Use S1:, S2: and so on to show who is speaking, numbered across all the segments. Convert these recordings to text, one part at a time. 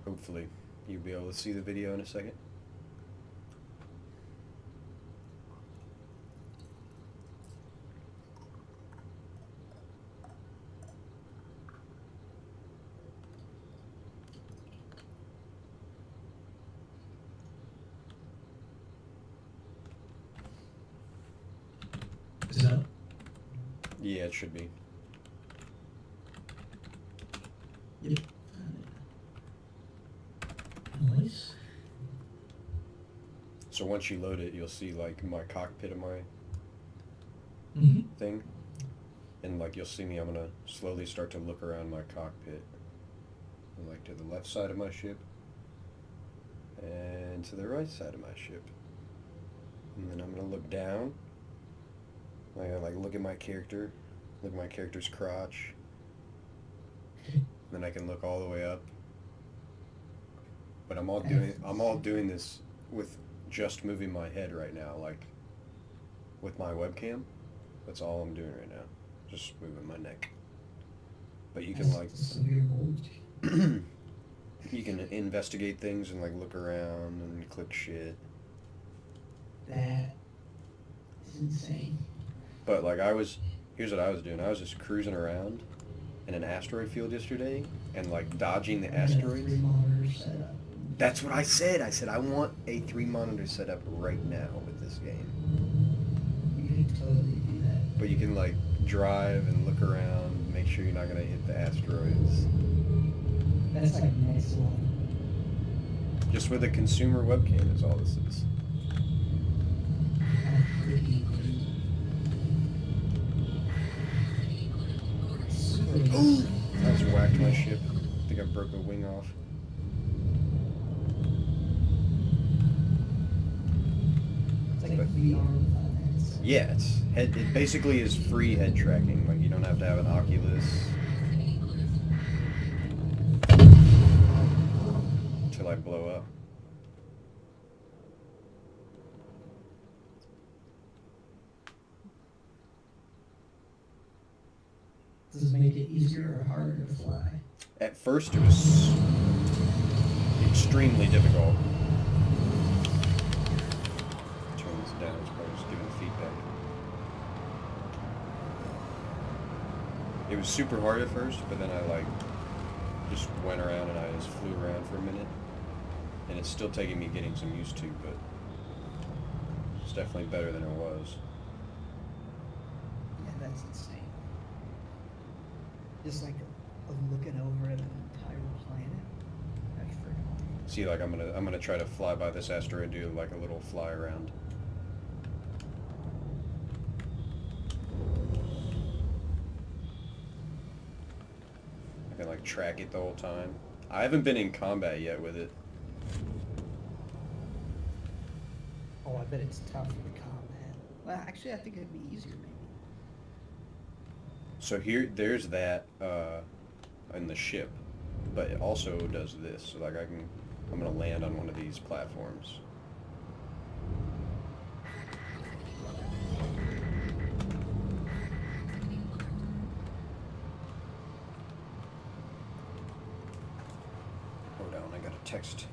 S1: Hopefully, you'll be able to see the video in a second.
S2: Is that up?
S1: Yeah, it should be.
S2: Yep. Noise.
S1: So once you load it, you'll see like my cockpit of my
S2: Mm-hmm.
S1: thing, and like you'll see me. I'm gonna slowly start to look around my cockpit, and, like to the left side of my ship, and to the right side of my ship, and then I'm gonna look down. I'm gonna like look at my character, look at my character's crotch. Then I can look all the way up. But I'm all doing this with just moving my head right now, like with my webcam. That's all I'm doing right now. Just moving my neck. But you can like you can investigate things and like look around and click shit.
S2: That is insane.
S1: But like here's what I was doing. I was just cruising around in an asteroid field yesterday and like dodging the asteroids. That's what I said. I said I want a 3-monitor setup right now with this game.
S2: You can totally do that.
S1: But you can like drive and look around, make sure you're not gonna hit the asteroids.
S2: That's like next level.
S1: Just with a consumer webcam is all this is.
S2: That's pretty great.
S1: Ooh! I just whacked my ship. I think I broke a wing off.
S2: It's like VR without heads.
S1: Yeah, it basically is free head tracking. Like you don't have to have an Oculus to like blow up.
S2: Does this make it easier or harder to fly?
S1: At first it was extremely difficult. Turn this down, it's probably just giving feedback. It was super hard at first, but then I like just went around and I just flew around for a minute. And it's still taking me getting some used to, but it's definitely better than it was.
S2: Yeah, that's insane. Just like looking over at an entire planet. That's freaking awesome.
S1: See, like I'm gonna try to fly by this asteroid and do like a little fly around. I can like track it the whole time. I haven't been in combat yet with it.
S2: Oh, I bet it's tough in combat. Well, actually, I think it'd be easier maybe.
S1: So there's that in the ship, but it also does this. So like I'm gonna land on one of these platforms. Hold on, I gotta text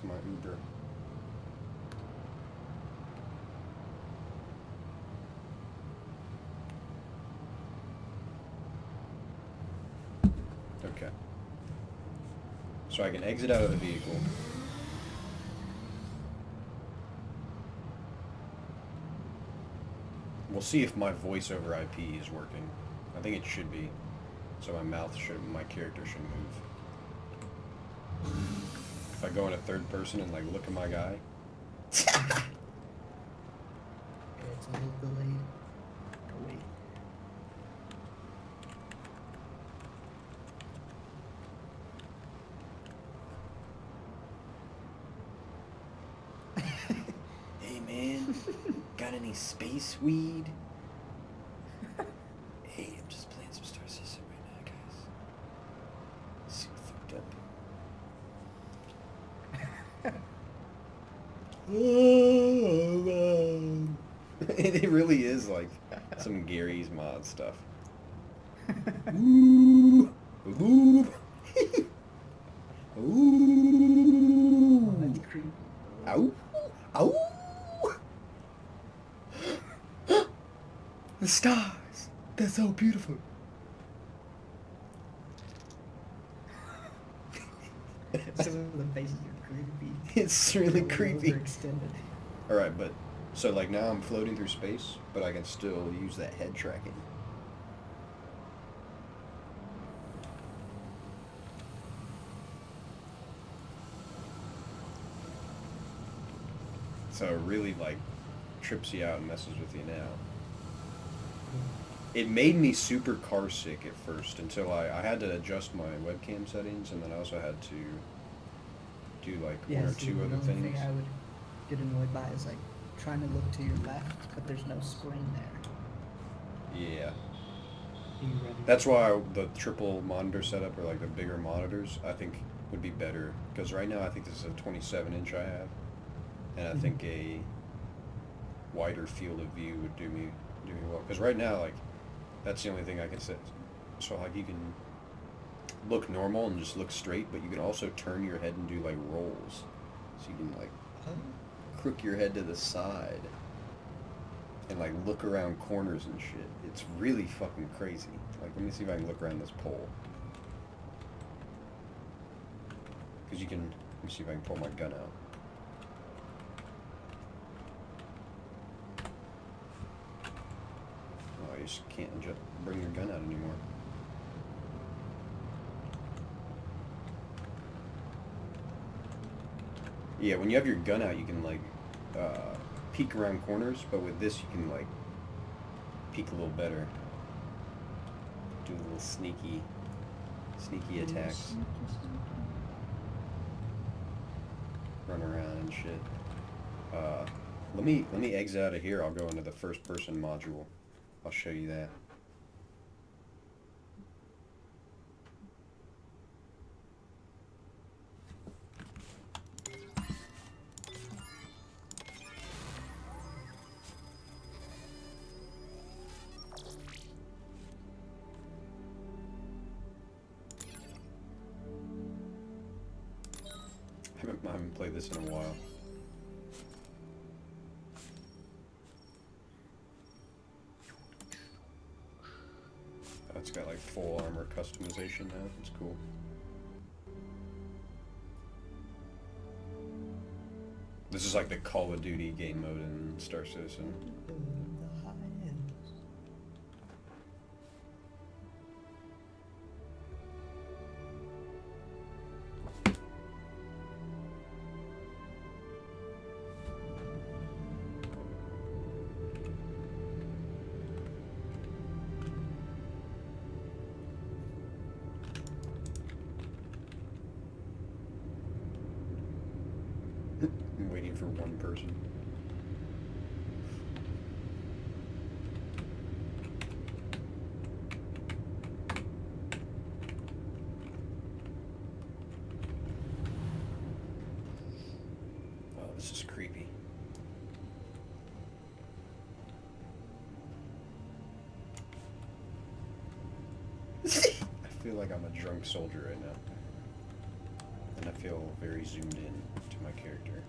S1: my Uber. Okay. So I can exit out of the vehicle. We'll see if my voice over IP is working. I think it should be. So my character should move. If I go in a third person and like look at my guy.
S2: Yeah, it's a little delayed. Oh, wait.
S1: Hey man, got any space weed? Hey, I'm just playing some Star Citizen right now, guys. Super fucked up. It really is like some Gary's mod stuff. Ooh, ooh. Ow! Ow! The stars! They're so beautiful.
S2: Some of the faces are creepy.
S1: It's really creepy.
S2: Overextended.
S1: Alright, but, so like now I'm floating through space, but I can still use that head tracking. So it really like trips you out and messes with you now. It made me super car sick at first until I had to adjust my webcam settings, and then I also had to do like one or two other
S2: the only
S1: things.
S2: thing I would get annoyed by is like trying to look to your left, but there's no screen there.
S1: Yeah.
S2: Are you ready?
S1: That's why the triple monitor setup, or like the bigger monitors, I think would be better. Because right now I think this is a 27-inch I have, and I think a wider field of view would do me well. Because right now, like, that's the only thing I can set. So like you can look normal and just look straight, but you can also turn your head and do like rolls. So you can like crook your head to the side and like look around corners and shit. It's really fucking crazy. Like, let me see if I can look around this pole. Because you can, let me see if I can pull my gun out. Oh, you just can't just bring your gun out anymore. Yeah, when you have your gun out, you can like peek around corners, but with this you can like peek a little better. Do little sneaky attacks. Run around and shit. Let me exit out of here. I'll go into the first person module. I'll show you that. I haven't played this in a while. Oh, it's got like full armor customization now. It's cool. This is like the Call of Duty game mode in Star Citizen.
S2: The high end.
S1: I'm waiting for one person. Oh, this is creepy. I feel like I'm a drunk soldier right now. And I feel very zoomed in to my character.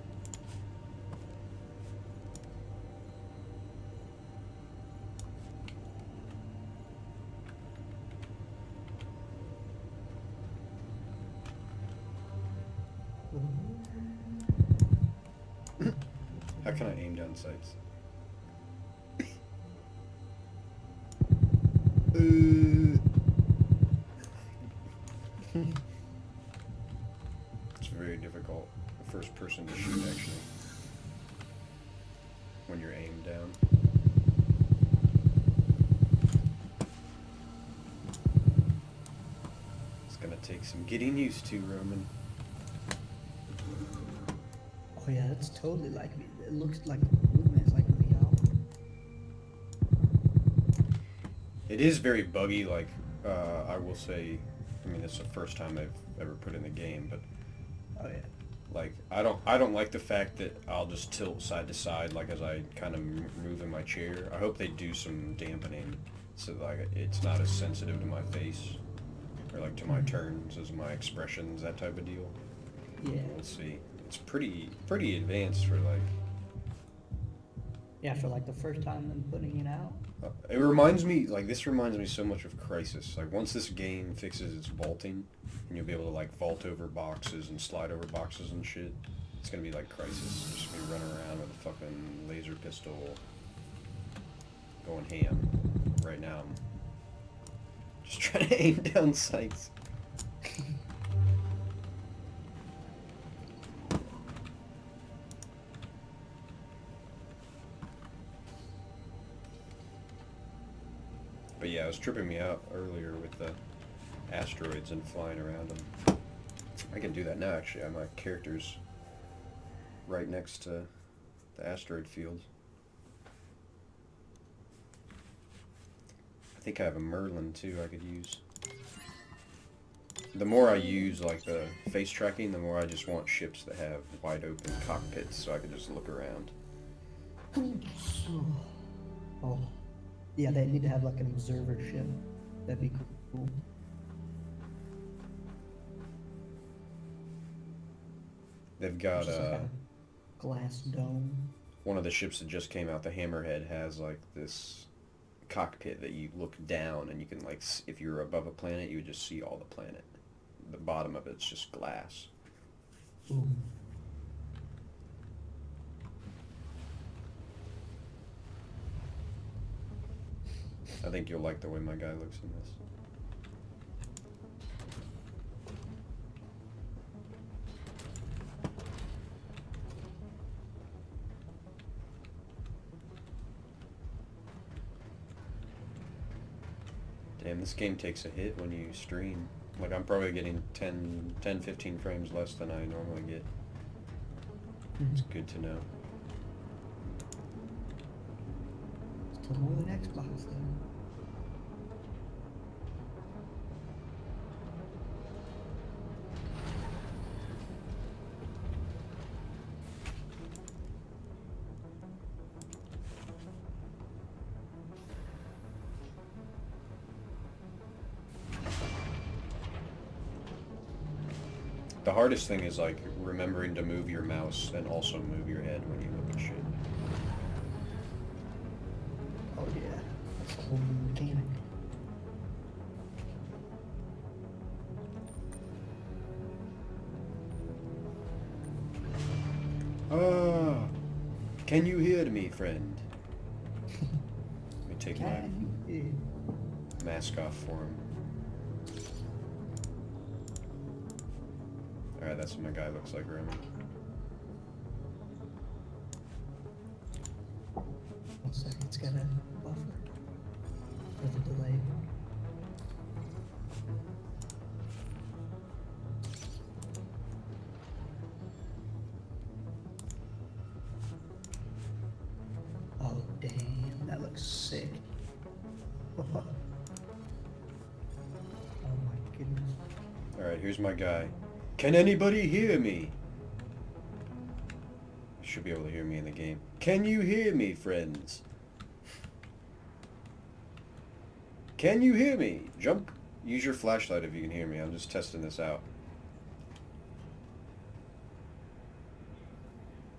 S1: How can I aim down sights? It's very difficult, the first person to shoot actually, when you're aimed down. It's gonna take some getting used to, Roman.
S2: Oh yeah, that's totally like me. It looks like movement is like Leo.
S1: It is very buggy, like, I will say, I mean, it's the first time I've ever put in the game, but,
S2: Oh yeah.
S1: like, I don't like the fact that I'll just tilt side to side, like, as I kind of move in my chair. I hope they do some dampening, so, like, it's not as sensitive to my face, or, like, to my turns as my expressions, that type of deal.
S2: Yeah.
S1: We'll see. It's pretty advanced for like.
S2: Yeah, for like the first time them putting it out.
S1: It reminds me, like, this reminds me so much of Crysis. Like, once this game fixes its vaulting, and you'll be able to, like, vault over boxes and slide over boxes and shit, it's gonna be like Crysis. Just be running around with a fucking laser pistol going ham. Right now, I'm just trying to aim down sights. But yeah, it was tripping me out earlier with the asteroids and flying around them. I can do that now, actually. My character's right next to the asteroid field. I think I have a Merlin, too, I could use. The more I use, like, the face tracking, the more I just want ships that have wide open cockpits so I can just look around.
S2: Oh. Yeah, they need to have like an observer ship. That'd be cool.
S1: They've got
S2: Just like a glass dome.
S1: One of the ships that just came out, the Hammerhead, has like this cockpit that you look down and you can like, if you're above a planet, you would just see all the planet. The bottom of it's just glass.
S2: Ooh.
S1: I think you'll like the way my guy looks in this. Damn, this game takes a hit when you stream. Like, I'm probably getting 10, 15 frames less than I normally get. It's good to know.
S2: Still more than Xbox, though.
S1: The hardest thing is, like, remembering to move your mouse and also move your head when you look at shit.
S2: Oh yeah, that's a whole new mechanic.
S1: Ah, can you hear me, friend? Let me take my mask off for him. Alright, that's what my guy looks like running.
S2: One second, it's got a buffer with a delay. Oh damn, that looks sick. Oh my goodness.
S1: Alright, here's my guy. Can anybody hear me? You should be able to hear me in the game. Can you hear me, friends? Can you hear me? Jump. Use your flashlight if you can hear me. I'm just testing this out.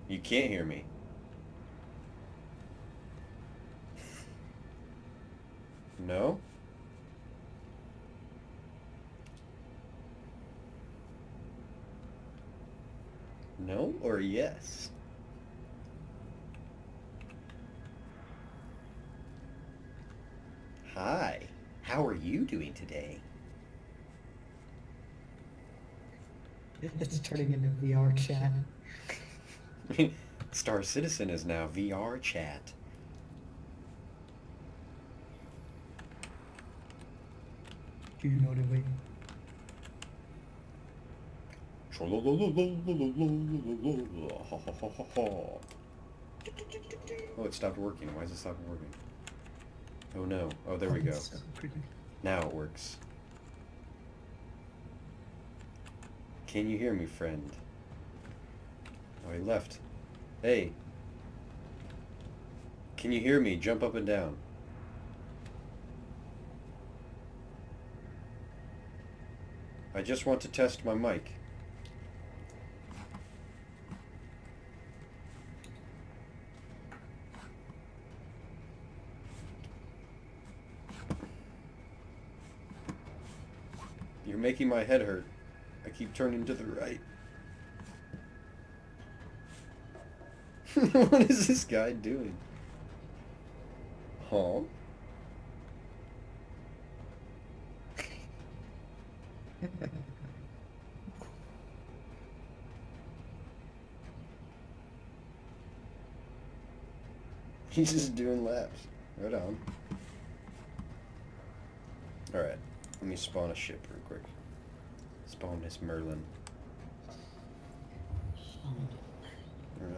S1: You can't hear me. No? No or yes? Hi, how are you doing today?
S2: It's turning into VR chat.
S1: Star Citizen is now VR chat.
S2: Do you know the way?
S1: Oh, it stopped working. Why is it stopping working? Oh no. Oh, there we go.
S2: So pretty.
S1: Now it works. Can you hear me, friend? Oh, he left. Hey. Can you hear me? Jump up and down. I just want to test my mic. making my head hurt. I keep turning to the right. What is this guy doing? Huh? He's just doing laps. Right on. Alright, let me spawn a ship real quick. Spawn this Merlin.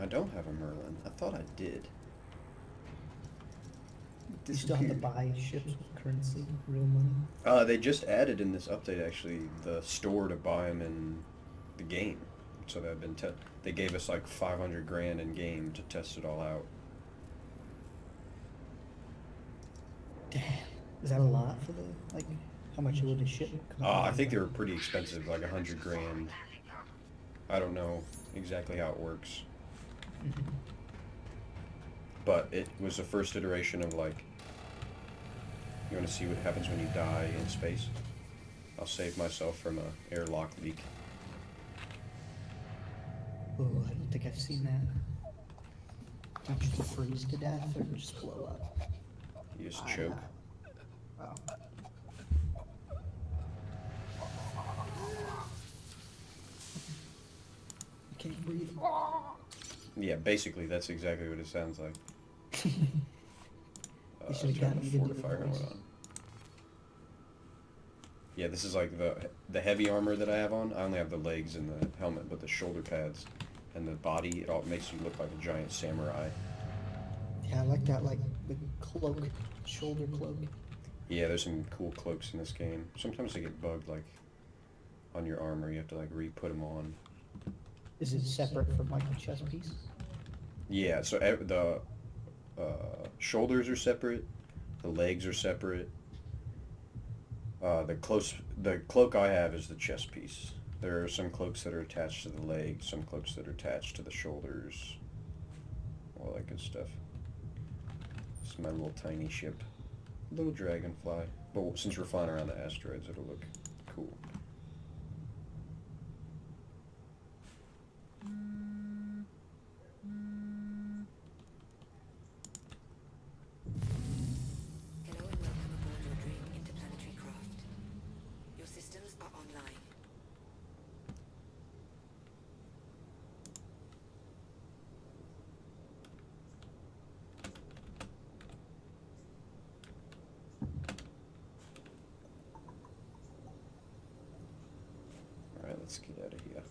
S1: I don't have a Merlin. I thought I did.
S2: You still have to buy ships with currency, real money?
S1: They just added in this update, actually, the store to buy them in the game. So they've been they gave us like 500 grand in game to test it all out.
S2: Damn. Is that a lot for the, like, how much would a ship come
S1: I think they were pretty expensive, like 100 grand. I don't know exactly how it works.
S2: Mm-hmm.
S1: But it was the first iteration of, like, you want to see what happens when you die in space? I'll save myself from a airlock leak.
S2: Oh, I don't think I've seen that. Don't you freeze to death or just blow up?
S1: You just choke.
S2: Wow. You can't breathe.
S1: Yeah, basically that's exactly what it sounds like.
S2: You should have gotten me to do
S1: fortifier
S2: the
S1: helmet
S2: voice.
S1: on. Yeah, this is like the heavy armor that I have on. I only have the legs and the helmet, but the shoulder pads and the body, it all makes you look like a giant samurai.
S2: Yeah, I like that, like the cloak, shoulder cloak.
S1: Yeah, there's some cool cloaks in this game. Sometimes they get bugged, like on your armor. You have to like re-put them on.
S2: Is it separate from like a chest piece?
S1: Yeah, so the shoulders are separate, the legs are separate. The cloak I have is the chest piece. There are some cloaks that are attached to the legs, some cloaks that are attached to the shoulders, all that good stuff. This is my little tiny ship, little dragonfly. But since we're flying around the asteroids, it'll look cool.
S3: Hello and welcome aboard your dream interplanetary craft. Your systems are online.
S1: Alright, let's get out of here.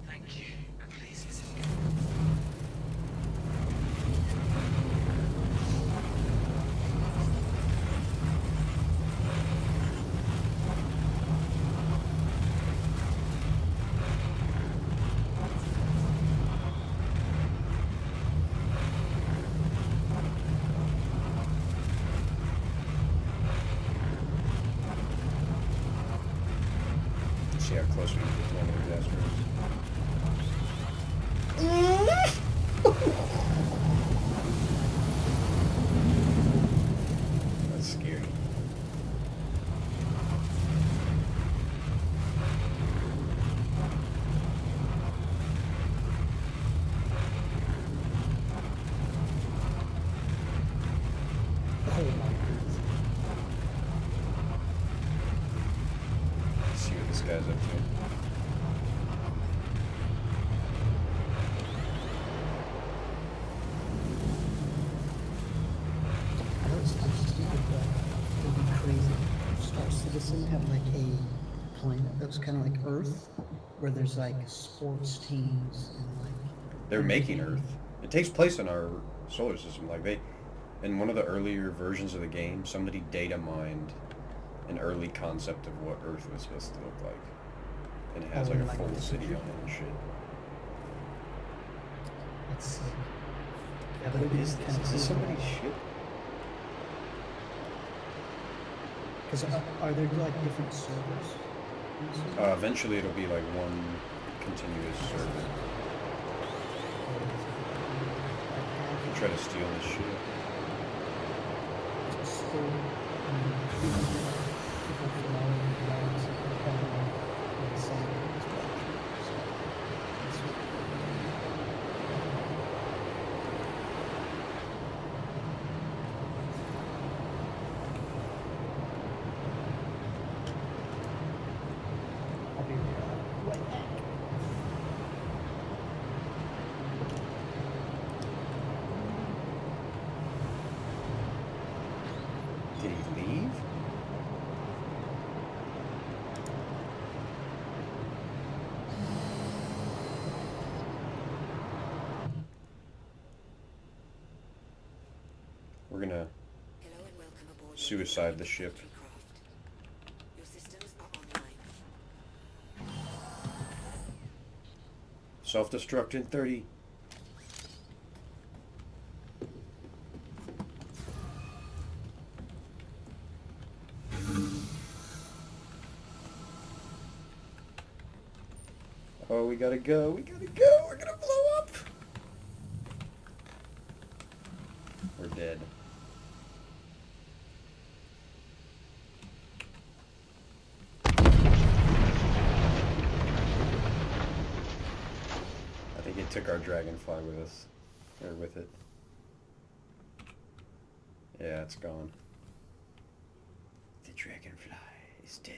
S3: Thank you. Please visit.
S1: See how close we can get to one of these asteroids. That's scary.
S2: Oh my goodness.
S1: Let's see what this guy's up to.
S2: I know it sounds stupid, but it would be crazy. Star Citizen have like a planet that was kind of like Earth, where there's like sports teams and like.
S1: They're making Earth. It takes place in our solar system. Like in one of the earlier versions of the game, somebody data mined an early concept of what Earth was supposed to look like. And it has
S2: Oh,
S1: like a
S2: like
S1: full
S2: the
S1: city
S2: future?
S1: on it and shit.
S2: That's sick. Yeah, but
S1: What
S2: it
S1: is
S2: kind
S1: this?
S2: of
S1: Is this somebody's ship?
S2: Because are there like different servers?
S1: Eventually it'll be like one continuous server. try to steal this shit.
S2: Still, people from all over the galaxy are coming up and saying it's watching. So, it's I'll be right back.
S1: Did he leave? We're gonna
S3: Hello and welcome aboard.
S1: suicide the ship.
S3: Craft. Your systems are online.
S1: Self-destruct in 30. Oh, we gotta go. We gotta go. We're gonna blow up. We're dead. I think it took our dragonfly with us. Or with it. Yeah, it's gone. The dragonfly is dead.